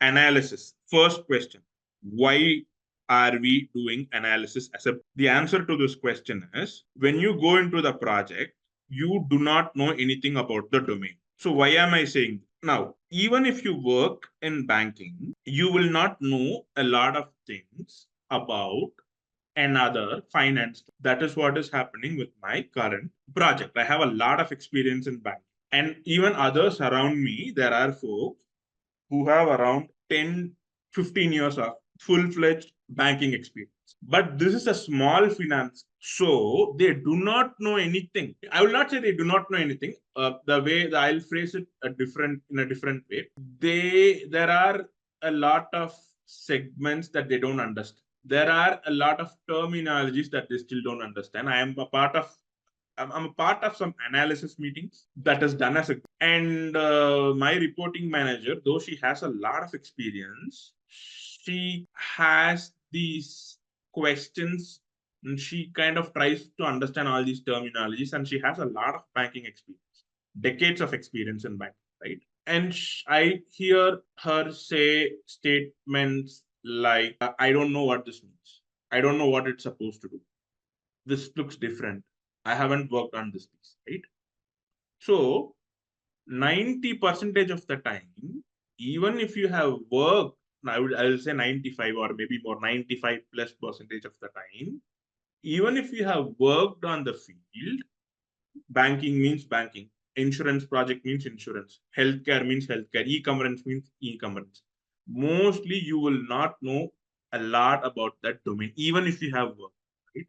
analysis. First question, why are we doing analysis as a? The answer to this question is, when you go into the project, you do not know anything about the domain. So why am I saying? Now, even if you work in banking, you will not know a lot of things about another finance. That is what is happening with my current project. I have a lot of experience in banking. And even others around me, there are folks who have around 10, 15 years of full-fledged banking experience. But this is a small finance. So they do not know anything. I will not say they do not know anything. The way I'll phrase it in a different way. There are a lot of segments that they don't understand. There are a lot of terminologies that they still don't understand. I'm a part of some analysis meetings that is done as a, and my reporting manager, though she has a lot of experience, she has these questions and she kind of tries to understand all these terminologies, and she has a lot of banking experience, decades of experience in banking, right? And I hear her say statements like, I don't know what this means. I don't know what it's supposed to do. This looks different. I haven't worked on this piece, right? So 90% of the time, even if you have worked, I will say 95 or maybe more, 95 plus percentage of the time, even if you have worked on the field, banking means banking, insurance project means insurance, healthcare means healthcare, e-commerce means e-commerce. Mostly you will not know a lot about that domain, even if you have worked, right?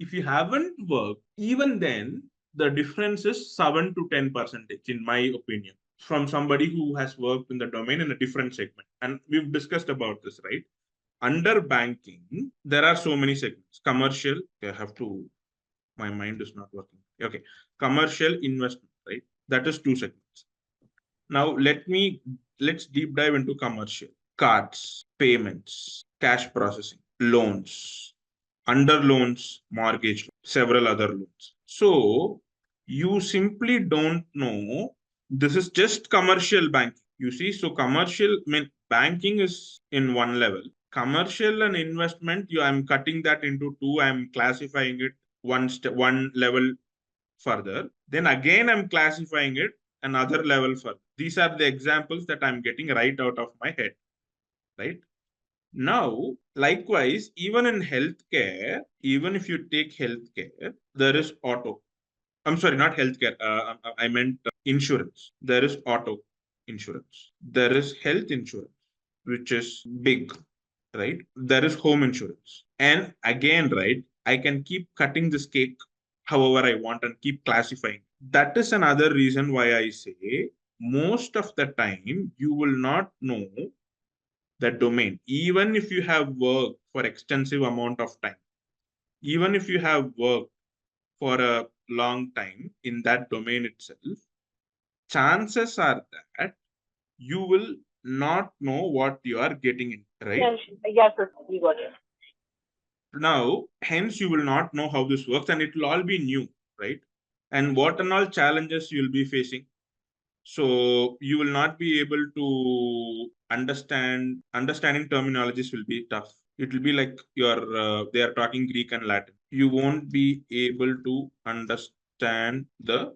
If you haven't worked, even then, the difference is 7 to 10%, in my opinion, from somebody who has worked in the domain in a different segment. And we've discussed about this, right? Under banking, there are so many segments. Commercial, my mind is not working. Okay. Commercial, investment, right? That is two segments. Now, let's deep dive into commercial. Cards, payments, cash processing, loans, under loans, mortgage, several other loans. So you simply don't know. This is just commercial banking. You see, so commercial, banking is in one level. Commercial and investment, I'm cutting that into two. I'm classifying it one level further. Then again, I'm classifying it another level further. These are the examples that I'm getting right out of my head, right? Now, likewise, even in healthcare, even if you take healthcare, there is auto. I'm sorry, not healthcare. I meant insurance. There is auto insurance. There is health insurance, which is big, right? There is home insurance. And again, right, I can keep cutting this cake however I want and keep classifying. That is another reason why I say most of the time you will not know that domain, even if you have worked for extensive amount of time, even if you have worked for a long time in that domain itself, chances are that you will not know what you are getting in, right? Yes, yes, you got it. Now, hence you will not know how this works and it will all be new, right? And what and all challenges you'll be facing. So you will not be able to understanding terminologies will be tough. It will be like they are talking Greek and Latin. You won't be able to understand the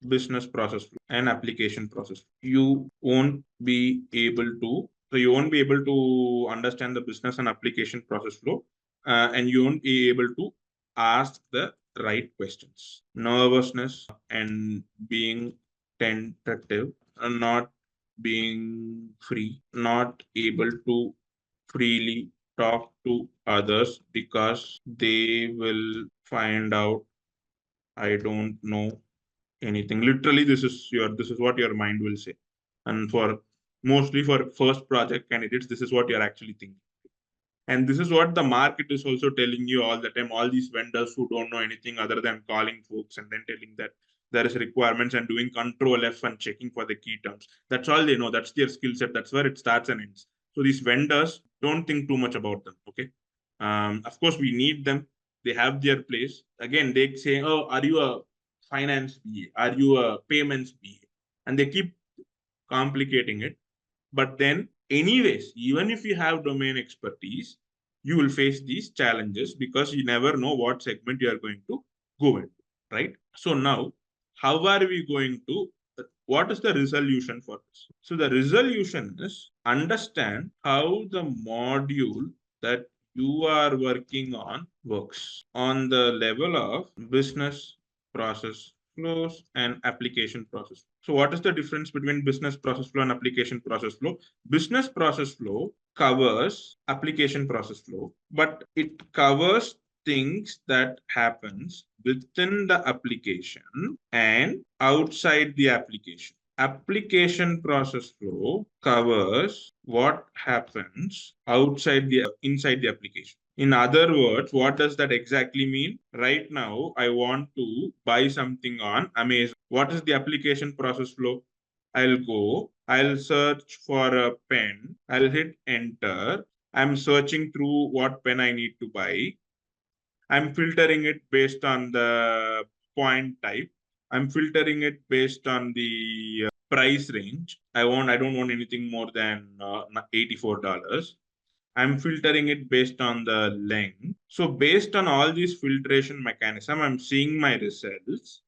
business process flow and application process. You won't be able to understand the business and application process flow, and you won't be able to ask the right questions. Nervousness and being tentative and not being free, not able to freely talk to others because they will find out I don't know anything. Literally, this is what your mind will say. And for mostly for first project candidates, this is what you're actually thinking. And this is what the market is also telling you all the time. All these vendors who don't know anything other than calling folks and then telling that there is requirements and doing control F and checking for the key terms. That's all they know. That's their skill set. That's where it starts and ends. So these vendors, don't think too much about them. Okay. Of course, we need them. They have their place. Again, they say, "Oh, are you a finance BA? Are you a payments BA?" And they keep complicating it. But then anyways, even if you have domain expertise, you will face these challenges because you never know what segment you are going to go into, right? So now, how are we going to, what is the resolution for this? So the resolution is understand how the module that you are working on works on the level of business process flows and application process. So what is the difference between business process flow and application process flow? Business process flow covers application process flow, but it covers things that happens within the application and outside the application. Application process flow covers what happens inside the application. In other words, what does that exactly mean? Right now, I want to buy something on Amazon. What is the application process flow? I'll search for a pen, I'll hit enter. I'm searching through what pen I need to buy. I'm filtering it based on the point type. I'm filtering it based on the price range. I don't want anything more than $84. I'm filtering it based on the length. So based on all these filtration mechanism, I'm seeing my results.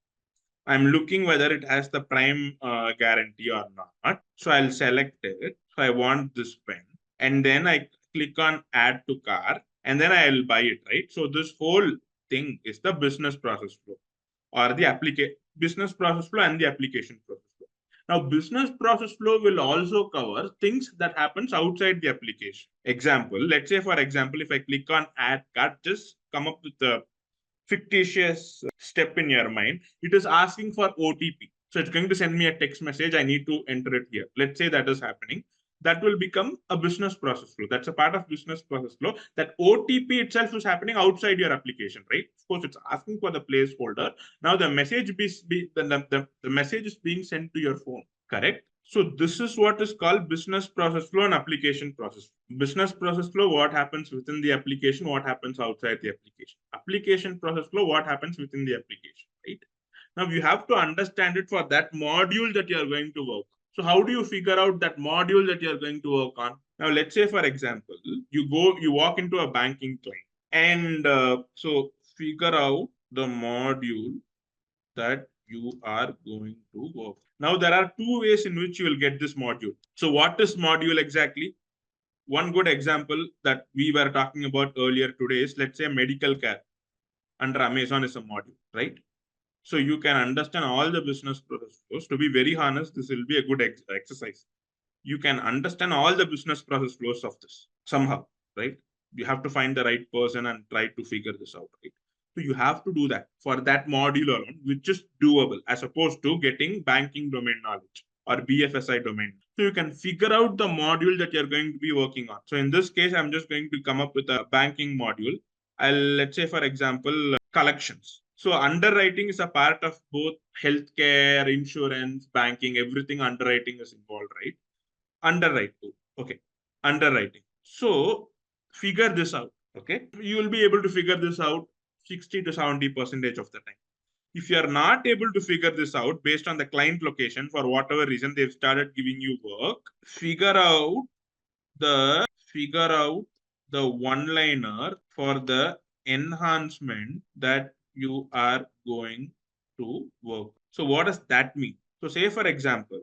I'm looking whether it has the prime guarantee or not. So I'll select it. So I want this pen. And then I click on add to cart and then I'll buy it, right? So this whole thing is the business process flow or the business process flow and the application process flow. Now, business process flow will also cover things that happens outside the application. Example, let's say, for example, if I click on add cart, just come up with the fictitious step in your mind. It is asking for OTP. So it's going to send me a text message. I need to enter it here. Let's say that is happening. That will become a business process flow. That's a part of business process flow. That OTP itself is happening outside your application, right? Of course, it's asking for the placeholder. Now the message the message is being sent to your phone, correct? So this is what is called business process flow and application process flow. Business process flow, what happens within the application, what happens outside the application. Application process flow, what happens within the application, right? Now you have to understand it for that module that you are going to work. So how do you figure out that module that you're going to work on? Now, let's say, for example, you walk into a banking client and so figure out the module that you are going to work. Now, there are two ways in which you will get this module. So what is module exactly? One good example that we were talking about earlier today is, let's say, medical care under Amazon is a module, right? So you can understand all the business process flows. To be very honest, this will be a good exercise. You can understand all the business process flows of this somehow, right? You have to find the right person and try to figure this out, right? So you have to do that for that module alone, which is doable as opposed to getting banking domain knowledge or BFSI domain. So you can figure out the module that you're going to be working on. So in this case, I'm just going to come up with a banking module. Let's say, for example, collections. So underwriting is a part of both healthcare, insurance, banking, everything underwriting is involved, right? Underwriting. Okay. Underwriting. So figure this out. Okay. You will be able to figure this out 60 to 70% of the time. If you are not able to figure this out based on the client location, for whatever reason they've started giving you work, figure out the one-liner for the enhancement that you are going to work. So what does that mean? So say, for example,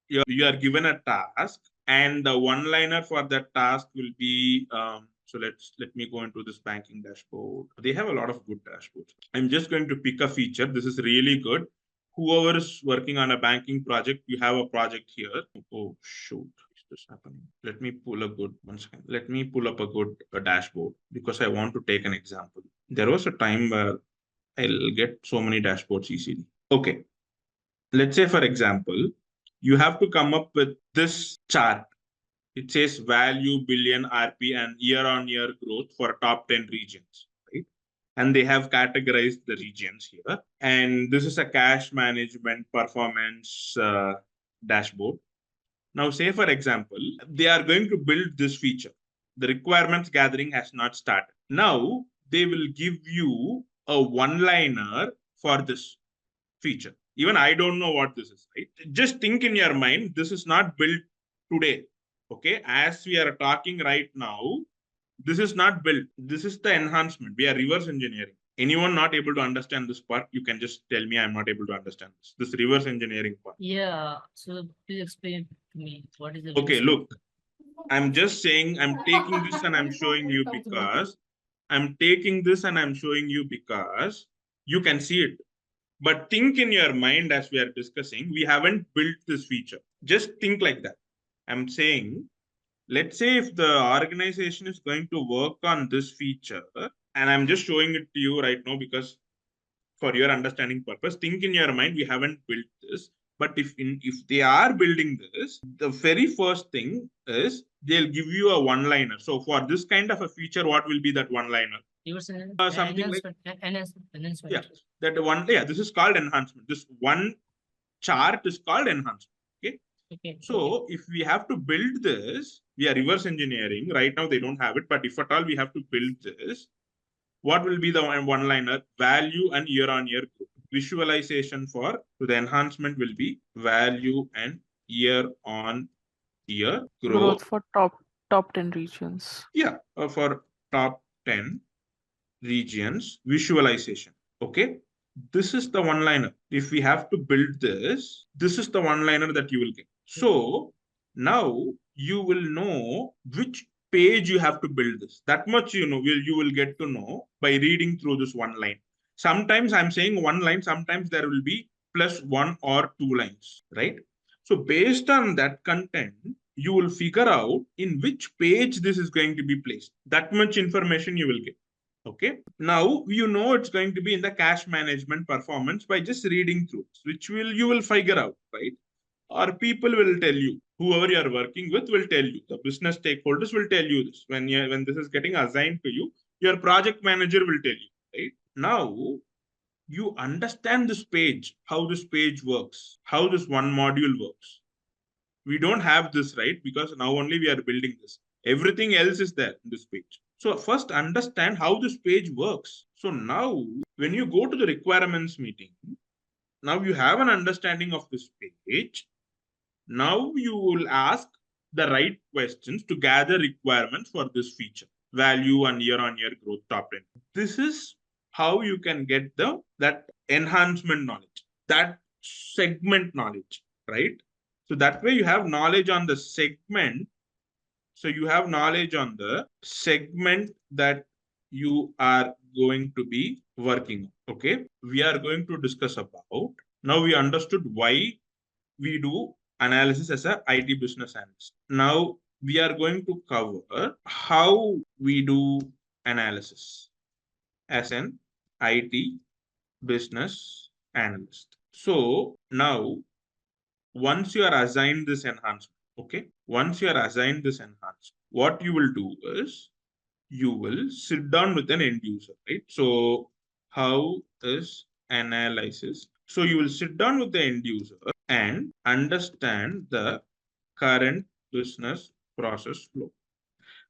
you are given a task and the one-liner for that task will be, so let me go into this banking dashboard. They have a lot of good dashboards. I'm just going to pick a feature. This is really good. Whoever is working on a banking project, you have a project here. Oh, shoot. This happening. Let me pull up a good dashboard because I want to take an example. There was a time where I'll get so many dashboards easily. Okay. Let's say, for example, you have to come up with this chart. It says value, billion, RP, and year-on-year growth for top 10 regions, right? And they have categorized the regions here. And this is a cash management performance dashboard. Now, say, for example, they are going to build this feature. The requirements gathering has not started. Now, they will give you a one-liner for this feature. Even I don't know what this is, right? Just think in your mind, this is not built today. Okay, as we are talking right now, this is not built. This is the enhancement. We are reverse engineering. Anyone not able to understand this part, you can just tell me I'm not able to understand this. This reverse engineering part. Yeah, so please explain to me what is the Okay, reverse look, I'm just saying I'm taking this and I'm showing you because you can see it. But think in your mind as we are discussing, we haven't built this feature. Just think like that. I'm saying, let's say if the organization is going to work on this feature, and I'm just showing it to you right now because for your understanding purpose, think in your mind, we haven't built this. But if they are building this, the very first thing is they'll give you a one-liner. So for this kind of a feature, what will be that one-liner? reverse Something like enhancement. yeah, that one. Yeah, this is called enhancement. This one chart is called enhancement. Okay. Okay. So if we have to build this, we are reverse engineering. Right now they don't have it, but if at all we have to build this, what will be the one-liner? Value and year-on-year growth. Visualization for the enhancement will be value and year-on-year growth. For top 10 regions. Yeah, for top 10 regions visualization. Okay, this is the one-liner. If we have to build this, this is the one-liner that you will get. So now you will know which page you have to build this. That much you will get to know by reading through this one line. Sometimes I'm saying one line, sometimes there will be plus one or two lines, right? So based on that content, you will figure out in which page this is going to be placed. That much information you will get. Okay, now you know it's going to be in the cash management performance by just reading through, which you will figure out, right? Or people will tell you, whoever you are working with will tell you, the business stakeholders will tell you this. When this is getting assigned to you, your project manager will tell you, right? Now you understand this page, how this page works, how this one module works. We don't have this, right? Because now only we are building this. Everything else is there in this page. So first understand how this page works. So now when you go to the requirements meeting, now you have an understanding of this page. Now you will ask the right questions to gather requirements for this feature, value and year-on-year growth top line. This is how you can get that enhancement knowledge, that segment knowledge, right? So that way you have knowledge on the segment. So you have knowledge on the segment that you are going to be working on. Okay. We are going to discuss about, now we understood why we do analysis as a IT business analyst. Now we are going to cover how we do analysis as an IT business analyst. So now once you are assigned this enhancement, okay, once you are assigned this enhancement, what you will do is you will sit down with an end user, right? So how is analysis? So you will sit down with the end user and understand the current business process flow.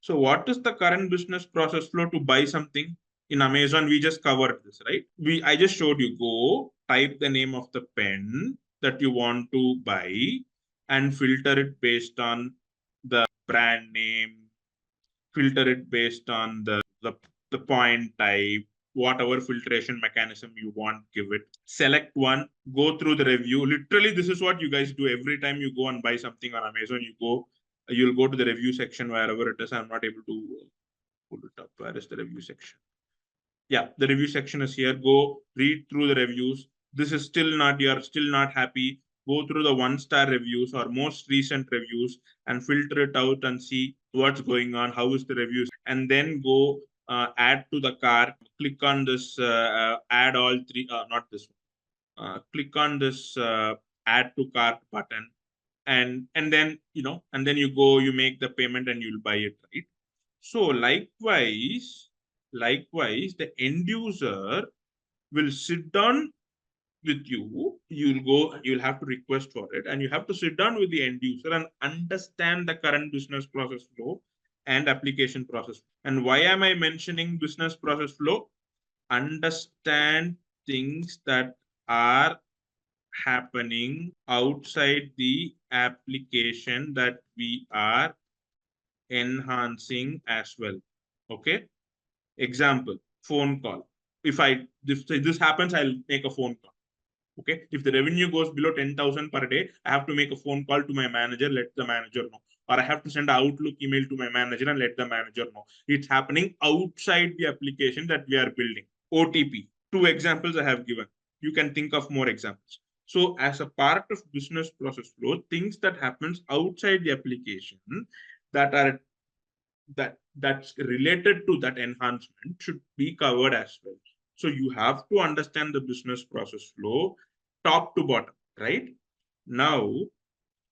So what is the current business process flow to buy something? In Amazon, we just covered this, right? I just showed you, go type the name of the pen that you want to buy and filter it based on the brand name, filter it based on the point type, whatever filtration mechanism you want, give it, select one, go through the review. Literally, this is what you guys do every time you go and buy something on Amazon. You'll go to the review section, wherever it is. I'm not able to pull it up. Where is the review section? Yeah, the review section is here. Go read through the reviews. This is you're still not happy. Go through the 1-star reviews or most recent reviews and filter it out and see what's going on, how is the reviews, and then go add to the cart. Click on this add all three, not this one. Click on this add to cart button, and then and then you make the payment and you'll buy it, right? So likewise, the end user will sit down with you. You'll have to request for it, and you have to sit down with the end user and understand the current business process flow and application process. And why am I mentioning business process flow? Understand things that are happening outside the application that we are enhancing as well. Okay. Example, phone call. If this happens, I'll make a phone call. Okay. If the revenue goes below 10,000 per day, I have to make a phone call to my manager, let the manager know. Or I have to send an Outlook email to my manager and let the manager know. It's happening outside the application that we are building. OTP. 2 examples I have given. You can think of more examples. So as a part of business process flow, things that happens outside the application that are that's related to that enhancement should be covered as well. So you have to understand the business process flow top to bottom, right? Now,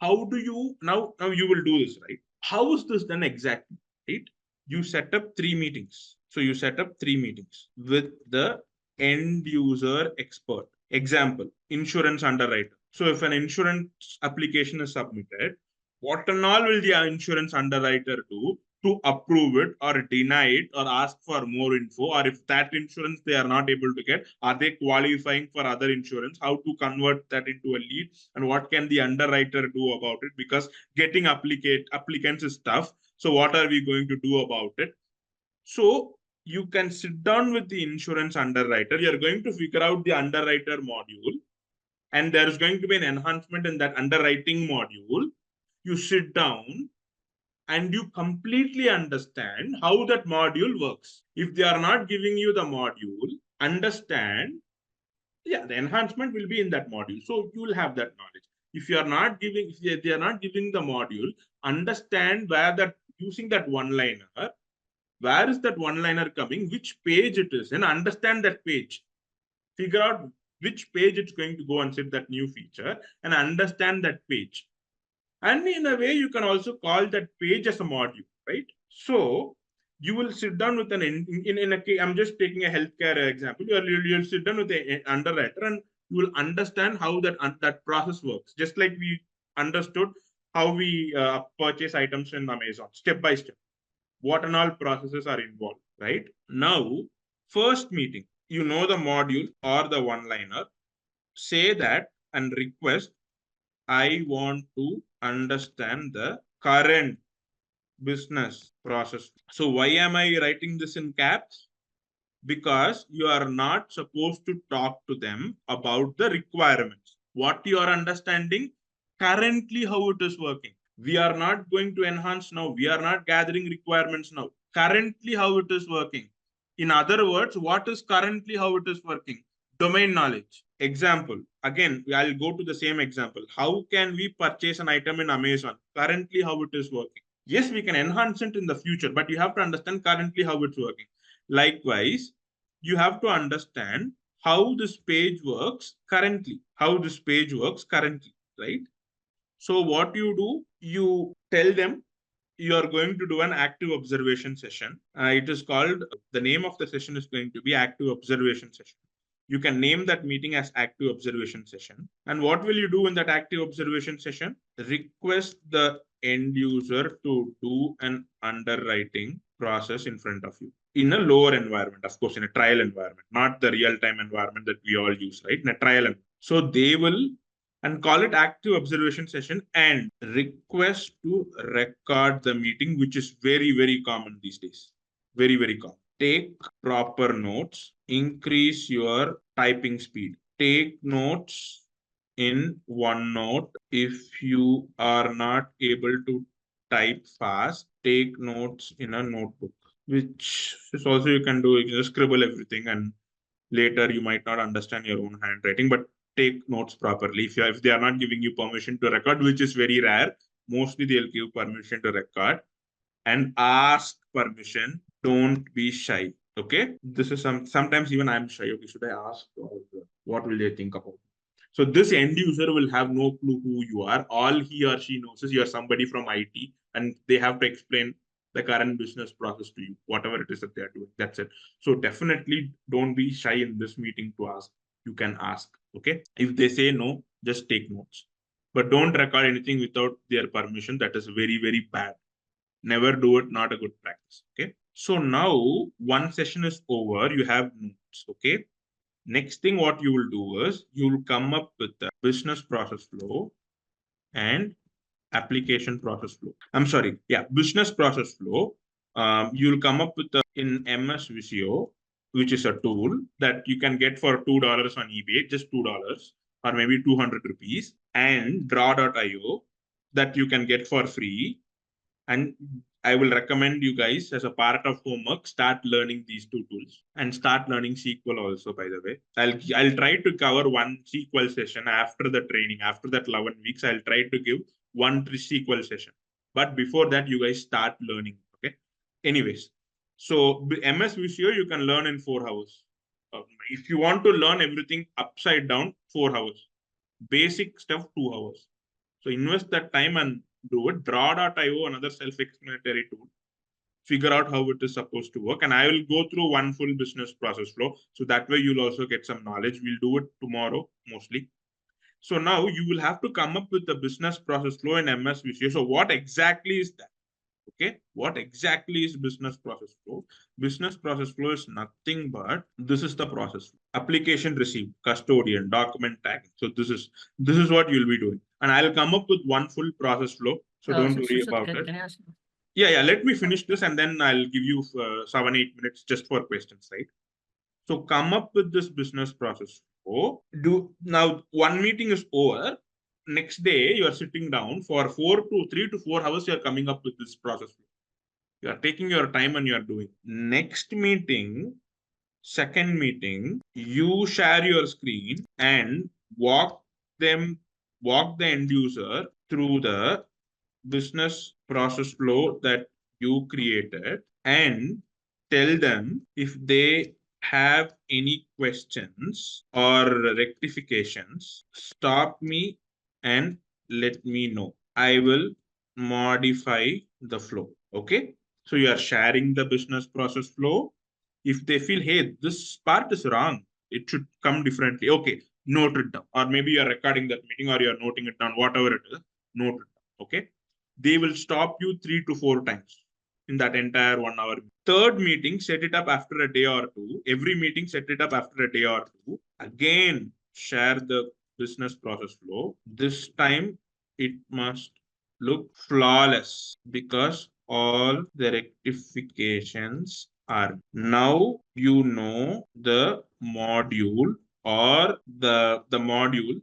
how do you now you will do this, right? How is this done exactly, right? You set up 3 meetings. So you set up 3 meetings with the end user expert. Example, insurance underwriter. So if an insurance application is submitted, what and all will the insurance underwriter do to approve it or deny it or ask for more info? Or if that insurance they are not able to get, are they qualifying for other insurance? How to convert that into a lead? And what can the underwriter do about it? Because getting applicants is tough. So what are we going to do about it? So you can sit down with the insurance underwriter. You're going to figure out the underwriter module, and there's going to be an enhancement in that underwriting module. You sit down and you completely understand how that module works. If they are not giving you the module, understand, yeah, the enhancement will be in that module. So you will have that knowledge. If you are not giving, if they are not giving the module, understand where that using that one-liner, where is that one-liner coming, which page it is, and understand that page. Figure out which page it's going to go and set that new feature and understand that page. And in a way, you can also call that page as a module, right? So you will sit down with in a case, I'm just taking a healthcare example. You'll sit down with an underwriter and you will understand how that process works. Just like we understood how we purchase items in Amazon, step by step. What and all processes are involved, right? Now, first meeting, you know the module or the one-liner, say that and request, I want to understand the current business process. So why am I writing this in caps? Because you are not supposed to talk to them about the requirements. What you are understanding currently how it is working. We are not going to enhance now. We are not gathering requirements now. Currently how it is working. In other words, what is currently how it is working? Domain knowledge. Example, again, I'll go to the same example. How can we purchase an item in Amazon? Currently how it is working. Yes, we can enhance it in the future, but you have to understand currently how it's working. Likewise, you have to understand how this page works currently, right? So what you do, you tell them you are going to do an active observation session. It is called, the name of the session is going to be active observation session. You can name that meeting as active observation session. And what will you do in that active observation session? Request the end user to do an underwriting process in front of you in a lower environment, of course, in a trial environment, not the real-time environment that we all use, right? In a trial environment. So they will, and call it active observation session, and request to record the meeting, which is very, very common these days. Very, very common. Take proper notes, increase your typing speed. Take notes in OneNote. If you are not able to type fast, take notes in a notebook, which is also you can do. You just scribble everything, and later you might not understand your own handwriting, but take notes properly. If they are not giving you permission to record, which is very rare, mostly they'll give permission to record, and ask permission. Don't be shy. Okay. This is sometimes even I'm shy. Okay, should I ask? What will they think about? So this end user will have no clue who you are. All he or she knows is you're somebody from IT, and they have to explain the current business process to you, whatever it is that they're doing. That's it. So definitely don't be shy in this meeting to ask. You can ask. Okay. If they say no, just take notes. But don't record anything without their permission. That is very, very bad. Never do it. Not a good practice. Okay. So now one session is over. You have notes. Okay. Next thing what you will do is you will come up with the business process flow, and application process flow. I'm sorry. Yeah, business process flow. You'll come up with in MS Visio, which is a tool that you can get for $2 on eBay, just $2 or maybe 200 rupees, and draw.io that you can get for free. And I will recommend you guys as a part of homework, start learning these two tools and start learning SQL also, by the way. I'll try to cover one SQL session after the training. After that 11 weeks, I'll try to give one SQL session. But before that, you guys start learning. Okay. Anyways, so MS Visio, you can learn in 4 hours. If you want to learn everything upside down, 4 hours. Basic stuff, 2 hours. So invest that time and do it. Draw.io, another self-explanatory tool. Figure out how it is supposed to work. And I will go through one full business process flow. So that way you'll also get some knowledge. We'll do it tomorrow, mostly. So now you will have to come up with the business process flow in MS Visio. So what exactly is that? Okay, what exactly is business process flow? Business process flow is nothing but this is the process. Application received, custodian, document tagging. So this is what you'll be doing. And I'll come up with one full process flow. So don't worry about it. Can I ask? Yeah, let me finish this and then I'll give you 7-8 minutes just for questions, right? So come up with this business process flow. Now one meeting is over. Next day, you are sitting down for 3 to 4 hours. You are coming up with this process flow. You are taking your time and you are doing. Next meeting, second meeting, you share your screen and walk the end user through the business process flow that you created and tell them if they have any questions or rectifications, stop me and let me know. I will modify the flow. Okay. So you are sharing the business process flow. If they feel, hey, this part is wrong, it should come differently. Okay, note it down. Or maybe you're recording that meeting or you're noting it down, whatever it is, note it down. Okay. They will stop you 3 to 4 times in that entire 1 hour. Third meeting, set it up after a day or two. Every meeting, set it up after a day or two. Again, share the business process flow. This time, it must look flawless because all the rectifications are. Now you know the module or the module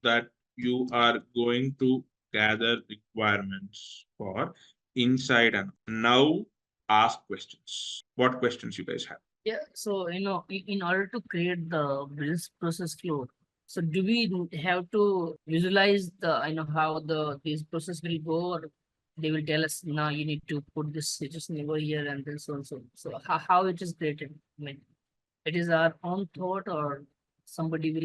that you are going to gather requirements for inside and now ask questions. What questions you guys have? Yeah, so in order to create the business process flow, so do we have to visualize how this process will go, or they will tell us now you need to put this situation over here and then so and so. So how it is created? I mean, it is our own thought, or somebody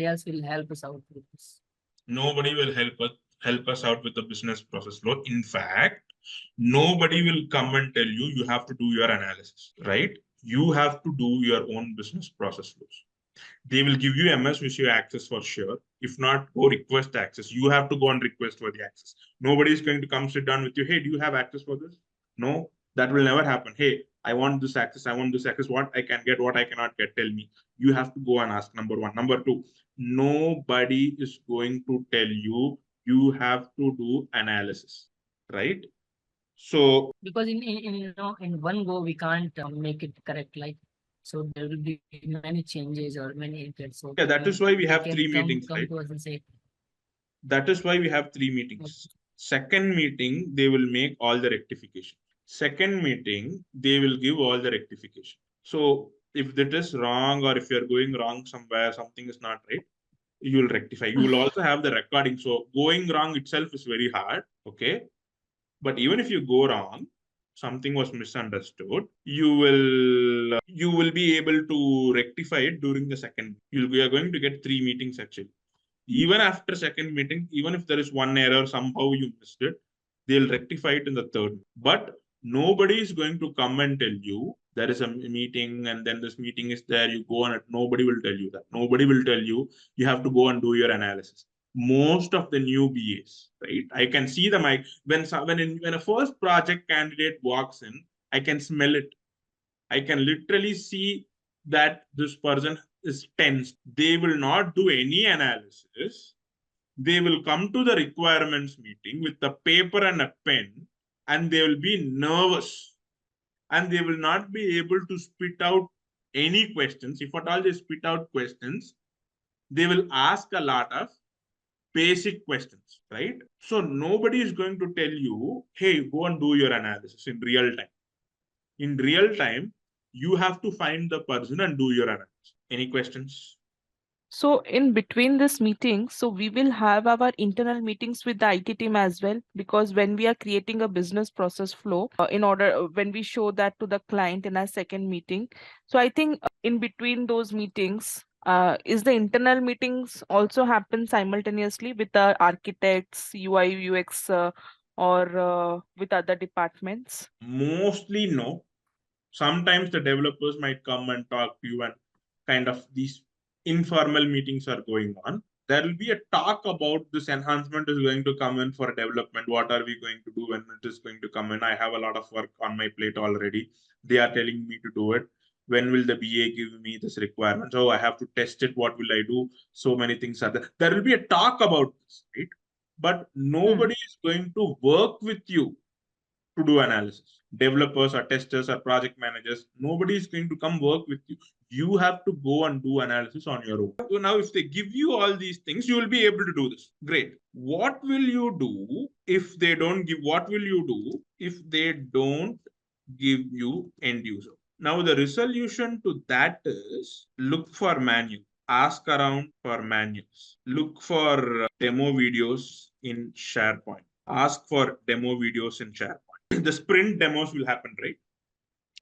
else will help us out with this. Nobody will help us out with the business process flow. In fact, nobody will come and tell you you have to do your analysis, right? You have to do your own business process flows. They will give you MS Visio access for sure. If not, go request access. You have to go and request for the access. Nobody is going to come sit down with you. Hey, do you have access for this? No, that will never happen. Hey, I want this access. I want this access. What I can get, what I cannot get, tell me. You have to go and ask, number one. Number two, nobody is going to tell you you have to do analysis, right? So Because in one go we can't make it correct, like, so there will be many changes or many inputs. So yeah, that is why we they have can 3 meetings, come right? to us and say, That is why we have 3 meetings. Second meeting, they will make all the rectification. Second meeting, they will give all the rectification. So if that is wrong or if you're going wrong somewhere, something is not right, you will rectify. You will also have the recording. So going wrong itself is very hard. Okay. But even if you go wrong, something was misunderstood, you will be able to rectify it during the second. You are going to get 3 meetings actually. Even after second meeting, even if there is one error, somehow you missed it, they'll rectify it in the third. But nobody is going to come and tell you there is a meeting and then this meeting is there, you go on it. Nobody will tell you that. Nobody will tell you you have to go and do your analysis. Most of the new BAs, right? I can see them. When a first project candidate walks in, I can smell it. I can literally see that this person is tense. They will not do any analysis. They will come to the requirements meeting with a paper and a pen, and they will be nervous, and they will not be able to spit out any questions. If at all they spit out questions, they will ask a lot of basic questions, right? So nobody is going to tell you, hey, go and do your analysis in real time. In real time, you have to find the person and do your analysis. Any questions? So in between this meeting, so we will have our internal meetings with the IT team as well, because when we are creating a business process flow, in order when we show that to the client in our second meeting. So I think in between those meetings, is the internal meetings also happen simultaneously with the architects, UI, UX, or with other departments? Mostly no. Sometimes the developers might come and talk to you, and kind of these informal meetings are going on. There will be a talk about this enhancement is going to come in for development. What are we going to do when it is going to come in? I have a lot of work on my plate already. They are telling me to do it. When will the BA give me this requirement? So I have to test it. What will I do? So many things are there. There will be a talk about this, right? But nobody is going to work with you to do analysis. Developers or testers or project managers, nobody is going to come work with you. You have to go and do analysis on your own. So now, if they give you all these things, you will be able to do this. Great. What will you do if they don't give? What will you do if they don't give you end user? Now, the resolution to that is look for manual. Ask around for manuals. Look for demo videos in SharePoint. Ask for demo videos in SharePoint. The sprint demos will happen, right?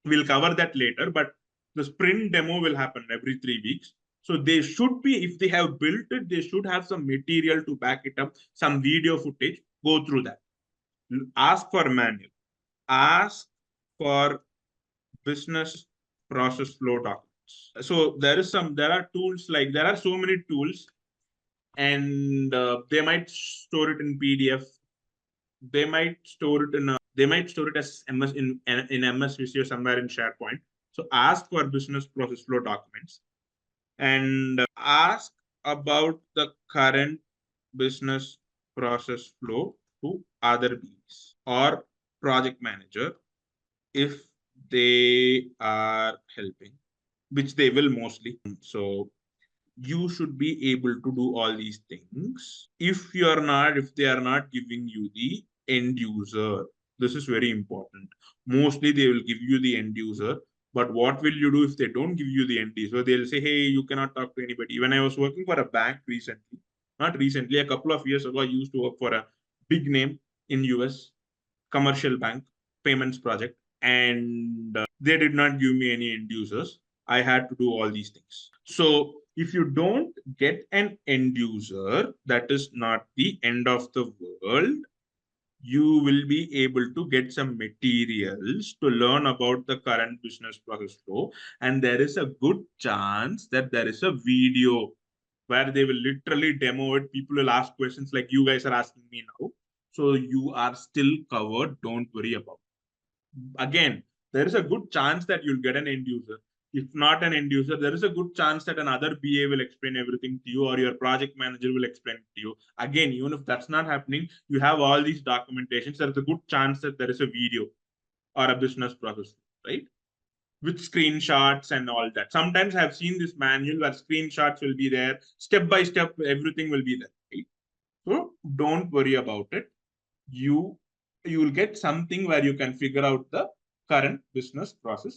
We'll cover that later, but the sprint demo will happen every 3 weeks. So they should be, if they have built it, they should have some material to back it up, some video footage, go through that. Ask for manual. Ask for business process flow documents. So there are tools, like there are so many tools, and they might store it in PDF. They might store it as MS in MS Visio somewhere in SharePoint. So ask for business process flow documents, and ask about the current business process flow to other Bs or project manager if they are helping, which they will mostly. So you should be able to do all these things. If they are not giving you the end user, this is very important. Mostly they will give you the end user, but what will you do if they don't give you the end user? They'll say, hey, you cannot talk to anybody. When I was working for a bank recently, not recently, a couple of years ago, I used to work for a big name in US, commercial bank, payments project, and they did not give me any end users. I had to do all these things. So if you don't get an end user, that is not the end of the world. You will be able to get some materials to learn about the current business process flow. And there is a good chance that there is a video where they will literally demo it. People will ask questions like you guys are asking me now. So you are still covered. Don't worry about it. Again, there is a good chance that you'll get an end user. If not an end user, there is a good chance that another BA will explain everything to you, or your project manager will explain it to you. Again, even if that's not happening, you have all these documentations. There's a good chance that there is a video or a business process, right? With screenshots and all that. Sometimes I've seen this manual where screenshots will be there, step by step, everything will be there, right? So don't worry about it. You will get something where you can figure out the current business process